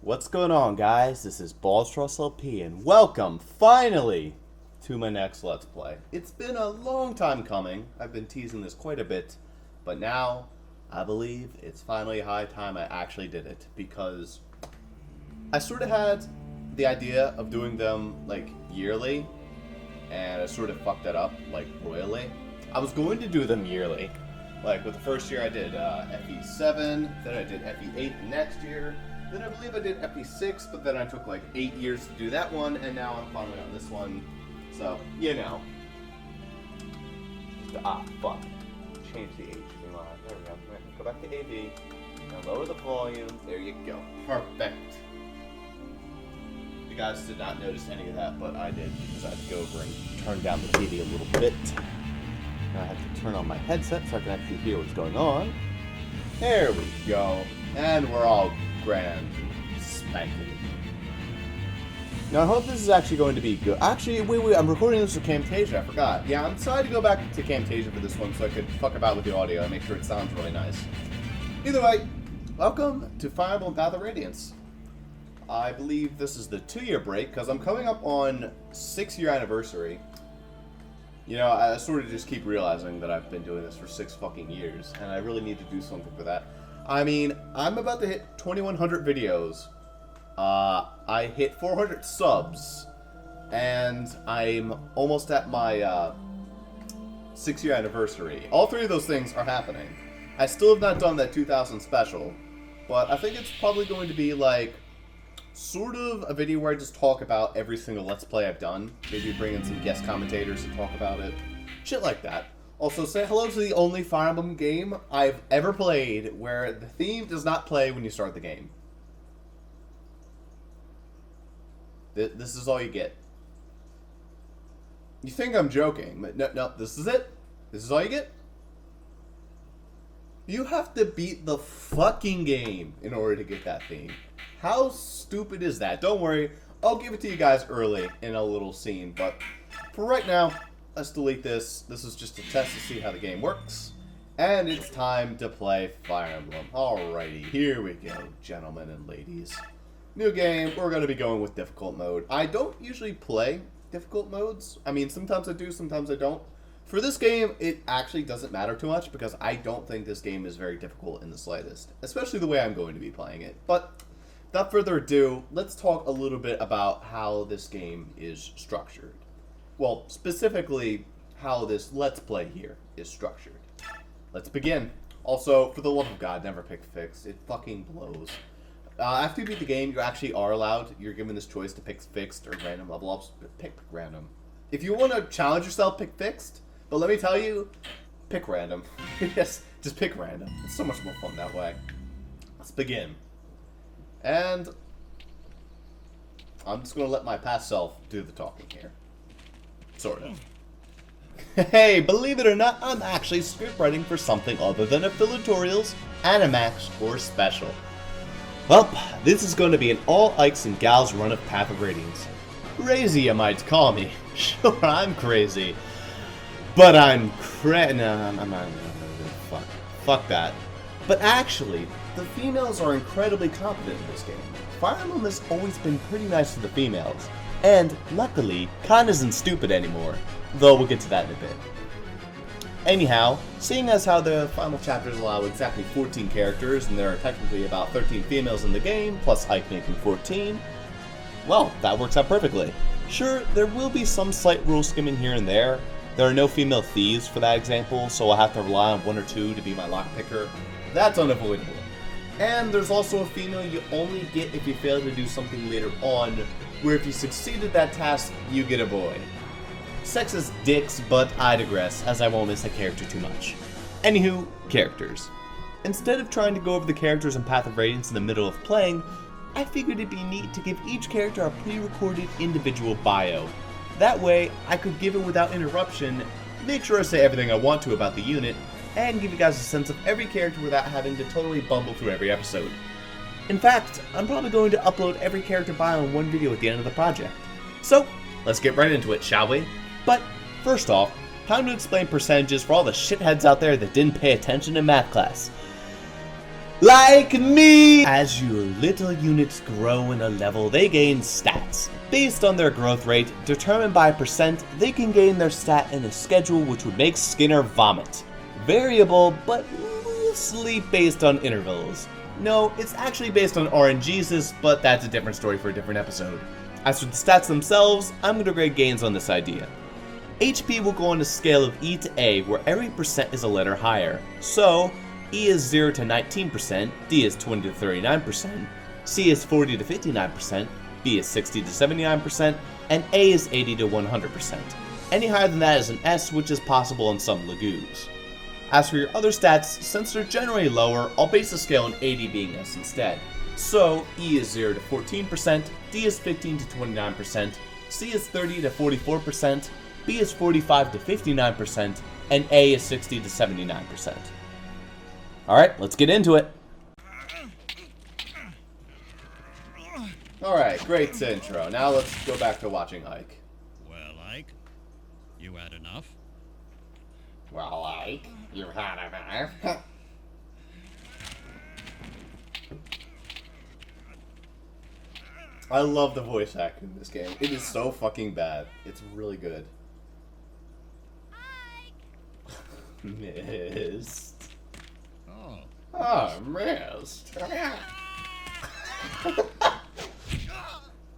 What's going on, guys? This is Bossrosslp, and welcome, finally, to my next Let's Play. It's been a long time coming. I've been teasing this quite a bit, but now, I believe it's finally high time I actually did it, because I sort of had the idea of doing them, like, yearly, and I sort of fucked that up, like, royally. I was going to do them yearly. Like, with the first year I did FE7, then I did FE8 next year. Then I believe I did FE6, but then I took like 8 years to do that one, and now I'm finally on this one. So, you know. Fuck. Change the HV line. There we go. Go back to AV. Now lower the volume. There you go. Perfect. You guys did not notice any of that, but I did, because I had to go over and turn down the TV a little bit. Now I have to turn on my headset so I can actually hear what's going on. There we go. And we're all grand spanking. Now I hope this is actually going to be good. Actually, wait, I'm recording this with Camtasia, I forgot. Yeah, I'm decided to go back to Camtasia for this one so I could fuck about with the audio and make sure it sounds really nice. Either way, welcome to Fire Emblem Path of Radiance. I believe this is the 2-year break, because I'm coming up on 6-year anniversary. You know, I sort of just keep realizing that I've been doing this for 6 fucking years, and I really need to do something for that. I mean, I'm about to hit 2,100 videos. I hit 400 subs, and I'm almost at my 6-year anniversary. All 3 of those things are happening. I still have not done that 2000 special, but I think it's probably going to be like sort of a video where I just talk about every single Let's Play I've done. Maybe bring in some guest commentators to talk about it. Shit like that. Also, say hello to the only Fire Emblem game I've ever played where the theme does not play when you start the game. This is all you get. You think I'm joking, but no, this is it. This is all you get. You have to beat the fucking game in order to get that theme. How stupid is that? Don't worry, I'll give it to you guys early in a little scene, but for right now, let's delete this. This is just a test to see how the game works. And it's time to play Fire Emblem. Alrighty, here we go, gentlemen and ladies. New game, we're going to be going with difficult mode. I don't usually play difficult modes. I mean, sometimes I do, sometimes I don't. For this game, it actually doesn't matter too much because I don't think this game is very difficult in the slightest. Especially the way I'm going to be playing it. But without further ado, let's talk a little bit about how this game is structured. Well, specifically, how this Let's Play here is structured. Let's begin. Also, for the love of God, never pick fixed. It fucking blows. After you beat the game, you actually are allowed, you're given this choice to pick fixed or random level ups, but pick random. If you want to challenge yourself, pick fixed. But let me tell you, pick random. Yes, just pick random. It's so much more fun that way. Let's begin. And I'm just going to let my past self do the talking here. Sort of. Hey, believe it or not, I'm actually script writing for something other than affiliatorials, Animax, or Special. Well, this is going to be an all Ikes and Gals run of Path of Radiance. Crazy, you might call me. Sure, I'm crazy. But I'm fuck that. But actually, the females are incredibly competent in this game. Fire Emblem has always been pretty nice to the females. And, luckily, Khan isn't stupid anymore, though we'll get to that in a bit. Anyhow, seeing as how the final chapters allow exactly 14 characters, and there are technically about 13 females in the game, plus Ike making 14, well, that works out perfectly. Sure, there will be some slight rule skimming here and there. There are no female thieves for that example, so I'll have to rely on 1 or 2 to be my lockpicker. That's unavoidable. And there's also a female you only get if you fail to do something later on, where if you succeeded that task, you get a boy. Sexist dicks, but I digress, as I won't miss a character too much. Anywho, characters. Instead of trying to go over the characters in Path of Radiance in the middle of playing, I figured it'd be neat to give each character a pre-recorded individual bio. That way, I could give it without interruption, make sure I say everything I want to about the unit, and give you guys a sense of every character without having to totally bumble through every episode. In fact, I'm probably going to upload every character bio in one video at the end of the project. So, let's get right into it, shall we? But, first off, time to explain percentages for all the shitheads out there that didn't pay attention in math class. like me! As your little units grow in a level, they gain stats. Based on their growth rate, determined by percent, they can gain their stat in a schedule which would make Skinner vomit. Variable, but loosely based on intervals. No, it's actually based on RNGesus, but that's a different story for a different episode. As for the stats themselves, I'm going to grade gains on this idea. HP will go on a scale of E to A, where every percent is a letter higher. So, E is 0 to 19%, D is 20 to 39%, C is 40 to 59%, B is 60 to 79%, and A is 80 to 100%. Any higher than that is an S, which is possible in some Lagoos. As for your other stats, since they're generally lower, I'll base the scale on 80 being S instead. So, E is 0 to 14%, D is 15 to 29%, C is 30 to 44%, B is 45 to 59%, and A is 60 to 79%. Alright, let's get into it. Alright, great intro. Now let's go back to watching Ike. Well, Ike, you had enough? Well, Ike, you've had enough. I love the voice acting in this game. It is so fucking bad. It's really good. Missed. Oh. Oh, missed.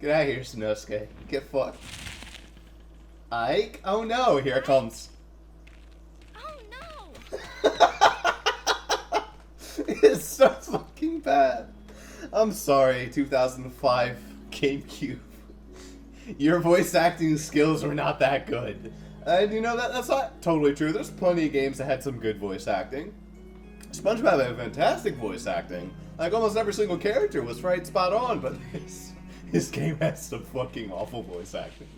Get out of here, Sanosuke. Get fucked. Ike? Oh no, here it comes. Oh no! It's so fucking bad. I'm sorry, 2005 GameCube. Your voice acting skills were not that good. And you know, that's not totally true. There's plenty of games that had some good voice acting. SpongeBob had fantastic voice acting. Like, almost every single character was right spot on, but his game has some fucking awful voice acting.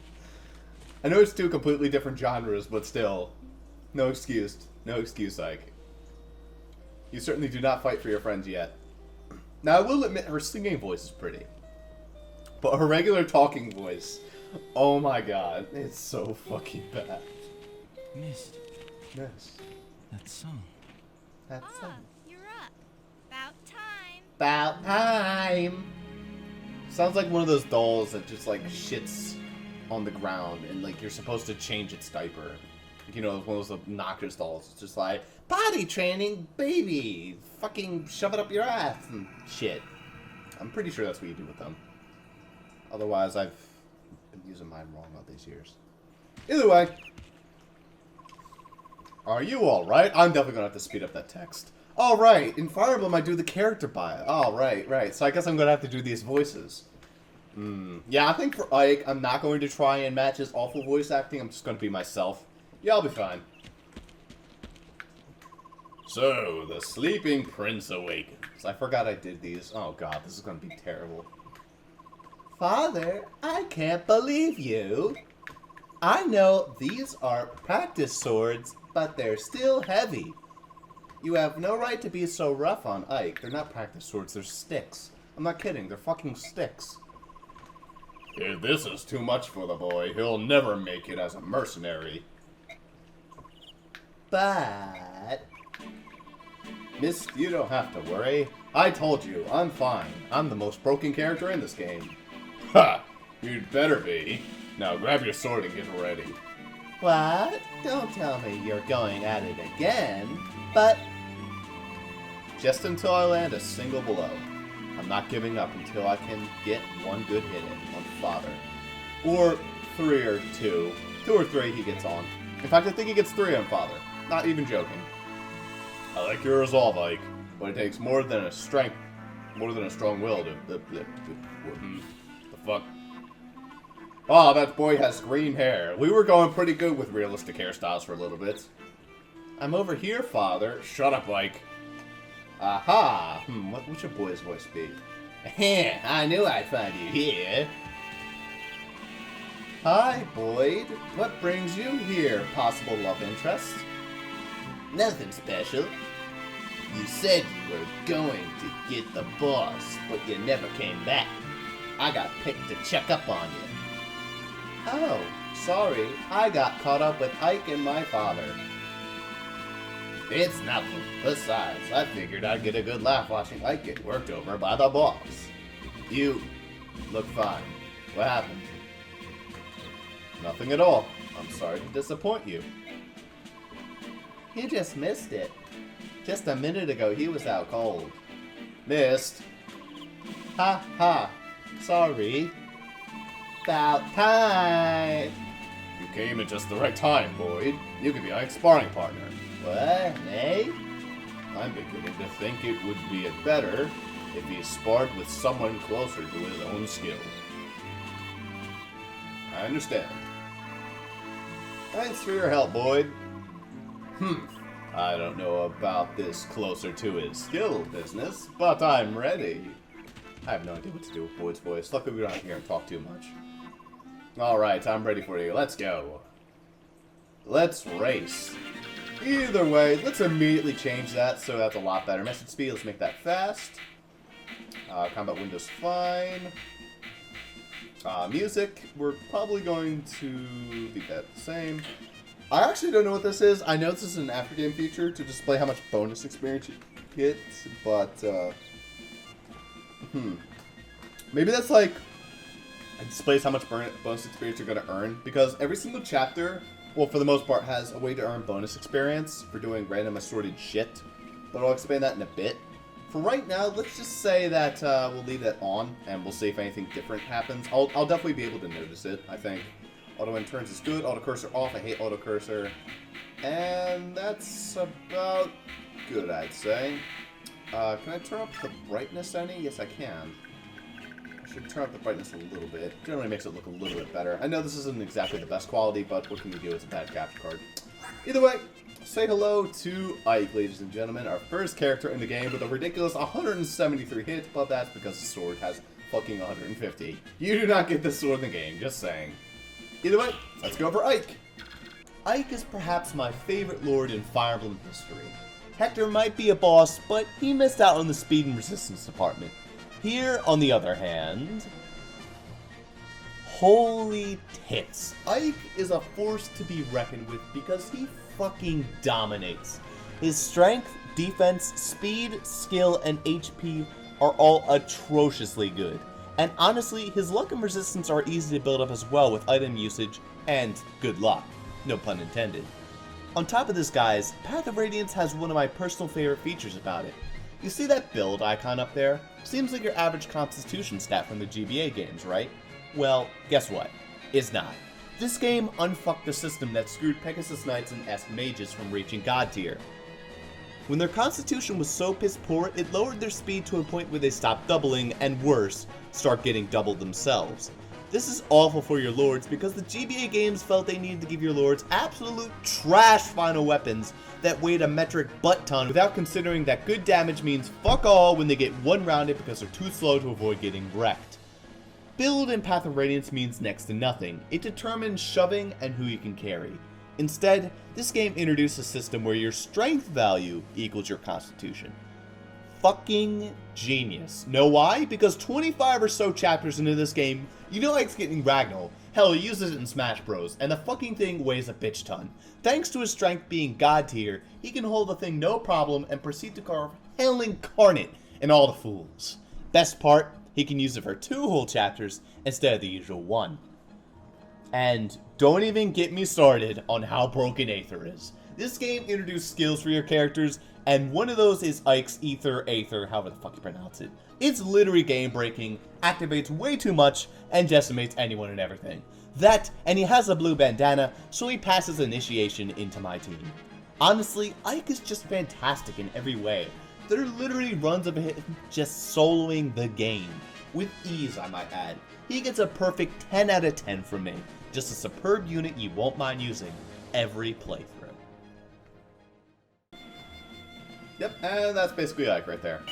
I know it's two completely different genres, but still, no excuse. No excuse, Ike. You certainly do not fight for your friends yet. Now, I will admit, her singing voice is pretty. But her regular talking voice, oh my god, it's so fucking bad. Missed. Yes. That song. That song. You're up. About time. About time. Sounds like one of those dolls that just like shits on the ground and like you're supposed to change its diaper. You know, one of those obnoxious dolls. It's just like, potty training, baby. Fucking shove it up your ass and shit. I'm pretty sure that's what you do with them. Otherwise, I've been using mine wrong all these years. Either way. Are you alright? I'm definitely gonna have to speed up that text. Alright, in Fire Emblem I do the character bio. Oh, right. So I guess I'm gonna have to do these voices. Yeah, I think for Ike, I'm not going to try and match his awful voice acting. I'm just gonna be myself. Yeah, I'll be fine. So, the sleeping prince awakens. I forgot I did these. Oh god, this is gonna be terrible. Father, I can't believe you. I know these are practice swords, but they're still heavy. You have no right to be so rough on Ike. They're not practice swords, they're sticks. I'm not kidding, they're fucking sticks. If this is too much for the boy, he'll never make it as a mercenary. But... Miss, you don't have to worry. I told you, I'm fine. I'm the most broken character in this game. Ha! You'd better be. Now grab your sword and get ready. What? Don't tell me you're going at it again. But... just until I land a single blow. I'm not giving up until I can get one good hit in on Father. Or 3 or 2. 2 or 3 he gets on. In fact, I think he gets 3 on Father. Not even joking. I like your resolve, Ike, but it takes more than a strong will to... The fuck? Oh, that boy has green hair. We were going pretty good with realistic hairstyles for a little bit. I'm over here, Father. Shut up, Ike. Aha! What should boy's voice be? I knew I'd find you here. Hi, Boyd. What brings you here, possible love interest? Nothing special. You said you were going to get the boss, but you never came back. I got picked to check up on you. Oh, sorry. I got caught up with Ike and my father. It's nothing. Besides, I figured I'd get a good laugh watching Ike get worked over by the boss. You look fine. What happened? Nothing at all. I'm sorry to disappoint you. You just missed it. Just a minute ago, he was out cold. Missed? Ha ha. Sorry. About time. You came at just the right time, Boyd. You could be Ike's sparring partner. What? Eh? I'm beginning to think it would be better if he sparred with someone closer to his own skill. I understand. Thanks for your help, Boyd. I don't know about this closer to his skill business, but I'm ready. I have no idea what to do with Boyd's voice. Luckily we don't have to hear him talk too much. Alright, I'm ready for you. Let's go. Let's race. Either way, let's immediately change that so that's a lot better. Message speed, let's make that fast. Combat window's fine. Music, we're probably going to leave that the same. I actually don't know what this is. I know this is an after-game feature to display how much bonus experience you get, but, maybe that's like, it displays how much bonus experience you're going to earn, because every single chapter, well, for the most part, has a way to earn bonus experience for doing random assorted shit, but I'll explain that in a bit. For right now, let's just say that we'll leave that on, and we'll see if anything different happens. I'll definitely be able to notice it, I think. Auto end turns is good. Auto cursor off. I hate auto cursor. And that's about good, I'd say. Can I turn up the brightness any? Yes, I can. I should turn up the brightness a little bit. Generally makes it look a little bit better. I know this isn't exactly the best quality, but what can you do? It's a bad capture card. Either way, say hello to Ike, ladies and gentlemen. Our first character in the game with a ridiculous 173 hits, but that's because the sword has fucking 150. You do not get the sword in the game, just saying. Either way, let's go for Ike. Ike is perhaps my favorite lord in Fire Emblem history. Hector might be a boss, but he missed out on the speed and resistance department. Here, on the other hand, holy tits. Ike is a force to be reckoned with because he fucking dominates. His strength, defense, speed, skill, and HP are all atrociously good. And honestly, his luck and resistance are easy to build up as well with item usage and good luck. No pun intended. On top of this, guys, Path of Radiance has one of my personal favorite features about it. You see that build icon up there? Seems like your average constitution stat from the GBA games, right? Well, guess what? It's not. This game unfucked the system that screwed Pegasus Knights and S mages from reaching God tier. When their constitution was so piss poor, it lowered their speed to a point where they stopped doubling, and worse, start getting doubled themselves. This is awful for your lords because the GBA games felt they needed to give your lords absolute trash final weapons that weighed a metric butt ton without considering that good damage means fuck all when they get one-rounded because they're too slow to avoid getting wrecked. Build in Path of Radiance means next to nothing. It determines shoving and who you can carry. Instead, this game introduced a system where your strength value equals your constitution. Fucking genius. Know why? Because 25 or so chapters into this game, you know Ike's getting Ragnall. Hell, he uses it in Smash Bros, and the fucking thing weighs a bitch ton. Thanks to his strength being God tier, he can hold the thing no problem and proceed to carve hell incarnate in all the fools. Best part, he can use it for 2 whole chapters instead of the usual 1. And don't even get me started on how broken Aether is. This game introduced skills for your characters, and one of those is Ike's Aether, however the fuck you pronounce it. It's literally game breaking, activates way too much, and decimates anyone and everything. That, and he has a blue bandana, so he passes initiation into my team. Honestly, Ike is just fantastic in every way. There are literally runs of him just soloing the game. With ease, I might add. He gets a perfect 10 out of 10 from me. Just a superb unit you won't mind using every playthrough. Yep, and that's basically Ike right there.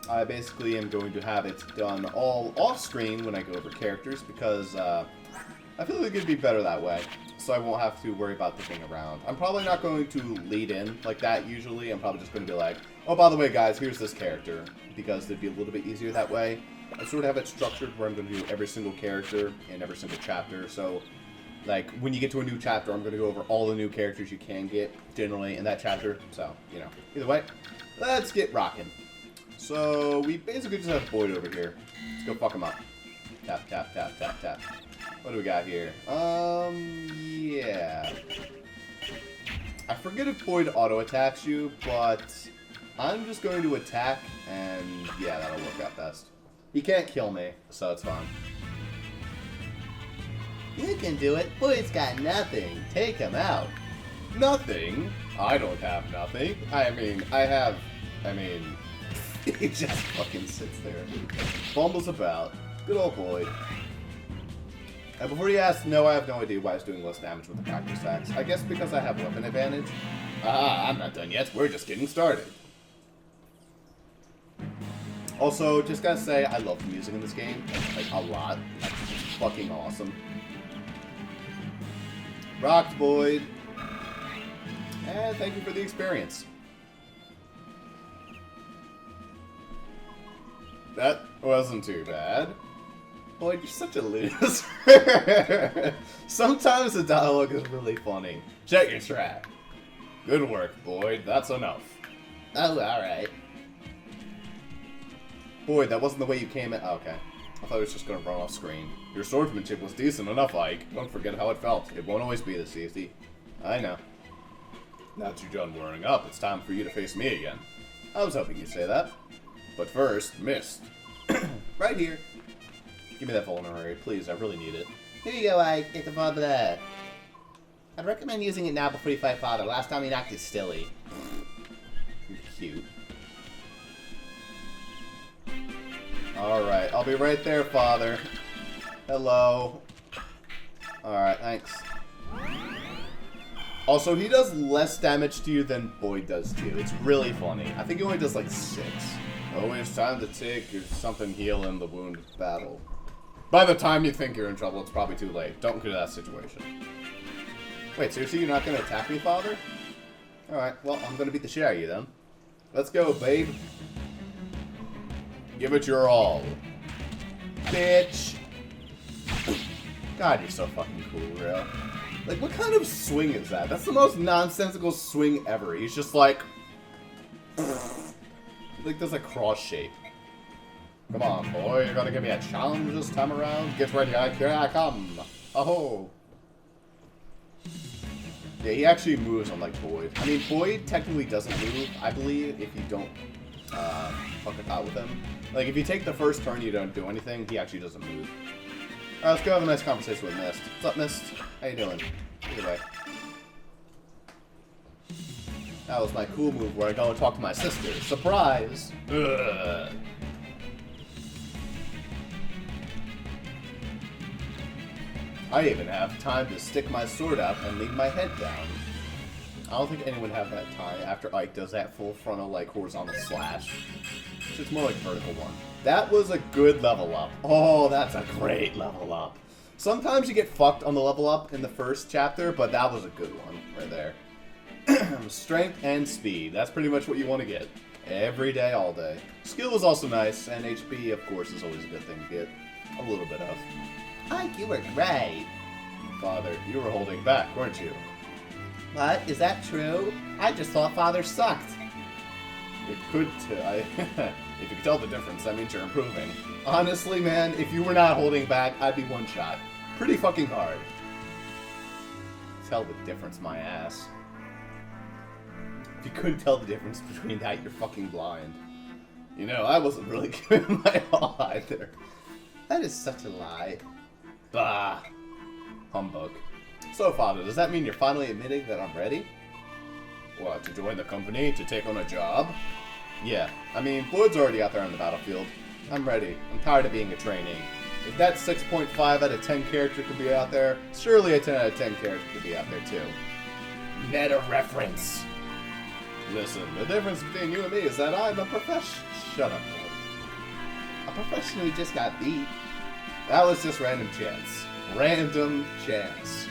I basically am going to have it done all off-screen when I go over characters because I feel like it'd be better that way, so I won't have to worry about the thing around. I'm probably not going to lead in like that usually. I'm probably just going to be like, oh, by the way, guys, here's this character, because it'd be a little bit easier that way. I sort of have it structured where I'm going to do every single character in every single chapter, so Like, when you get to a new chapter, I'm going to go over all the new characters you can get, generally, in that chapter. So, you know, either way, let's get rocking. So, we basically just have Boyd over here. Let's go fuck him up. Tap, tap, tap, tap, tap. What do we got here? Yeah. I forget if Boyd auto-attacks you, but I'm just going to attack, and yeah, that'll work out best. He can't kill me, so it's fine. You can do it. Boyd's got nothing. Take him out. Nothing? I don't have nothing. He just fucking sits there. Fumbles about. Good old Boyd. And before you ask, no, I have no idea why it's doing less damage with the practice attacks. I guess because I have weapon advantage. I'm not done yet. We're just getting started. Also, just gotta say, I love the music in this game. Like, a lot. It's fucking awesome. Rocked, Boyd. And thank you for the experience. That wasn't too bad. Boyd, you're such a loser. Sometimes the dialogue is really funny. Check your track. Good work, Boyd. That's enough. Oh, alright. Boyd, that wasn't the way you came in. Oh, okay. I thought it was just going to run off screen. Your swordsmanship was decent enough, Ike. Don't forget how it felt. It won't always be this easy. I know. Now that you're done worrying up, it's time for you to face me again. I was hoping you'd say that. But first, Mist. Right here. Give me that vulnerary, please. I really need it. Here you go, Ike. Take the father there. I'd recommend using it now before you fight Father. Last time he knocked it silly. You're cute. Alright, I'll be right there, Father. Hello. Alright, thanks. Also, he does less damage to you than Boyd does to you. It's really funny. I think he only does like 6. Oh, it's time to take something heal in the wound of battle. By the time you think you're in trouble, it's probably too late. Don't go to that situation. Wait, seriously, you're not going to attack me, Father? Alright, well, I'm going to beat the shit out of you then. Let's go, babe. Give it your all. Bitch. God, you're so fucking cool, bro. Like, what kind of swing is that? That's the most nonsensical swing ever. He's just like... Like, there's a cross shape. Come on, boy. You're gonna give me a challenge this time around? Get ready, Ike. Here I come. Oh. Yeah, he actually moves unlike Boyd. I mean, Boyd technically doesn't move, I believe, if you don't fuck about with him. Like, if you take the first turn, you don't do anything, he actually doesn't move. Alright, let's go have a nice conversation with Mist. What's up, Mist? How you doing? Either way. That was my cool move where I go and talk to my sister. Surprise! Ugh. I even have time to stick my sword out and leave my head down. I don't think anyone have that time after Ike does that full frontal, like, horizontal slash. It's more like vertical one. That was a good level up. Oh, that's a great level up. Sometimes you get fucked on the level up in the first chapter, but that was a good one right there. Strength and speed. That's pretty much what you want to get. Every day, all day. Skill is also nice, and HP, of course, is always a good thing to get a little bit of. Ike, you were great. Father, you were holding back, weren't you? What? Is that true? I just thought Father sucked. It could, if you could tell the difference, that means you're improving. Honestly, man, if you were not holding back, I'd be one shot. Pretty fucking hard. Tell the difference, my ass. If you couldn't tell the difference between that, you're fucking blind. You know, I wasn't really giving my all either. That is such a lie. Bah. Humbug. So, Father, does that mean you're finally admitting that I'm ready? What, to join the company? To take on a job? Yeah. I mean, Boyd's already out there on the battlefield. I'm ready. I'm tired of being a trainee. If that 6.5 out of 10 character could be out there, surely a 10 out of 10 character could be out there, too. Meta reference. Listen, the difference between you and me is that I'm a professional. Shut up, Boyd. A professional who just got beat. That was just random chance. Random chance.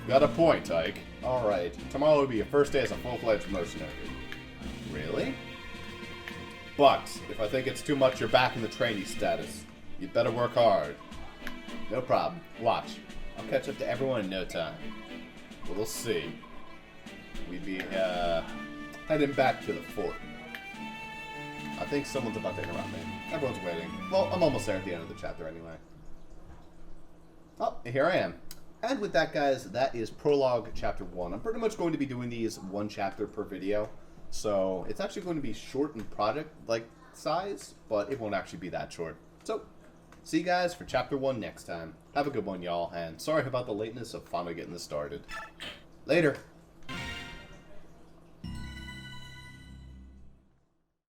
Got a point, Ike. Alright, tomorrow will be your first day as a full-fledged mercenary. Really? But, if I think it's too much, you're back in the trainee status. You'd better work hard. No problem. Watch. I'll catch up to everyone in no time. We'll see. We'd be heading back to the fort. I think someone's about to interrupt me. Everyone's waiting. Well, I'm almost there at the end of the chapter anyway. Oh, here I am. And with that, guys, that is Prologue Chapter 1. I'm pretty much going to be doing these one chapter per video. So it's actually going to be short in project size, but it won't actually be that short. So, see you guys for Chapter 1 next time. Have a good one, y'all, and sorry about the lateness of finally getting this started. Later.